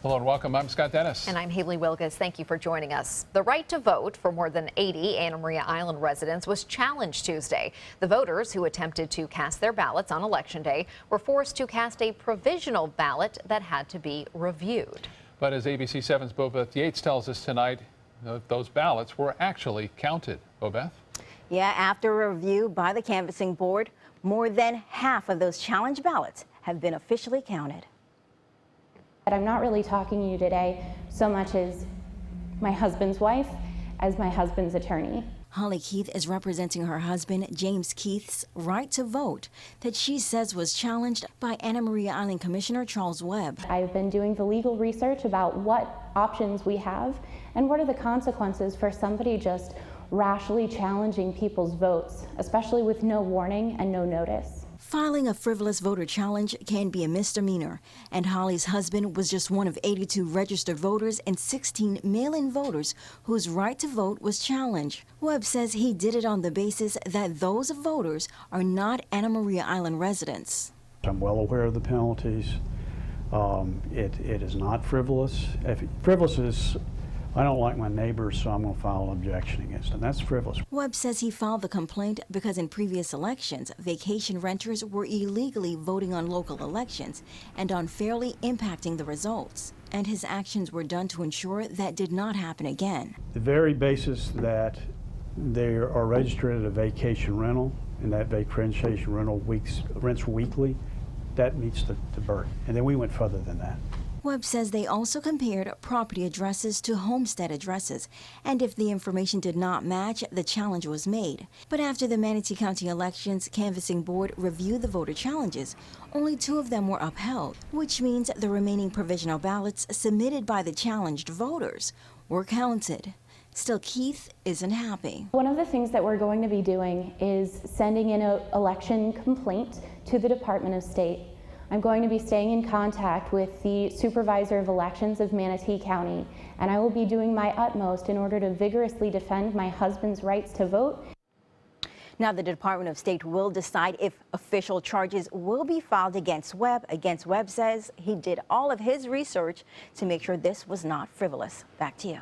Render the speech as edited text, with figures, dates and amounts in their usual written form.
Hello and welcome. I'm Scott Dennis. And I'm Haley Wilgus. Thank you for joining us. The right to vote for more than 80 Anna Maria Island residents was challenged Tuesday. The voters who attempted to cast their ballots on Election Day were forced to cast a provisional ballot that had to be reviewed. But as ABC 7's Bobeth Yates tells us tonight, those ballots were actually counted. Bobeth? Yeah, after a review by the canvassing board, more than half of those challenge ballots have been officially counted. But I'm not really talking to you today so much as my husband's wife, as my husband's attorney. Holly Keith is representing her husband, James Keith's right to vote that she says was challenged by Anna Maria Island Commissioner Charles Webb. I've been doing the legal research about what options we have and what are the consequences for somebody just rashly challenging people's votes, especially with no warning and no notice. Filing a frivolous voter challenge can be a misdemeanor, and Holly's husband was just one of 82 registered voters and 16 mail-in voters whose right to vote was challenged. Webb says he did it on the basis that those voters are not Anna Maria Island residents. I'm well aware of the penalties. It is not frivolous. Frivolous is, I don't like my neighbors, so I'm going to file an objection against them. That's frivolous. Webb says he filed the complaint because in previous elections, vacation renters were illegally voting on local elections and unfairly impacting the results. And his actions were done to ensure that did not happen again. The very basis that they are registered at a vacation rental, and that vacation rental rents weekly, that meets the burden. And then we went further than that. Webb says they also compared property addresses to homestead addresses, and if the information did not match, the challenge was made. But after the Manatee County Elections Canvassing Board reviewed the voter challenges, only 2 of them were upheld, which means the remaining provisional ballots submitted by the challenged voters were counted. Still, Keith isn't happy. One of the things that we're going to be doing is sending in an election complaint to the Department of State. I'm going to be staying in contact with the Supervisor of Elections of Manatee County, and I will be doing my utmost in order to vigorously defend my husband's rights to vote. Now the Department of State will decide if official charges will be filed against Webb. Webb says he did all of his research to make sure this was not frivolous. Back to you.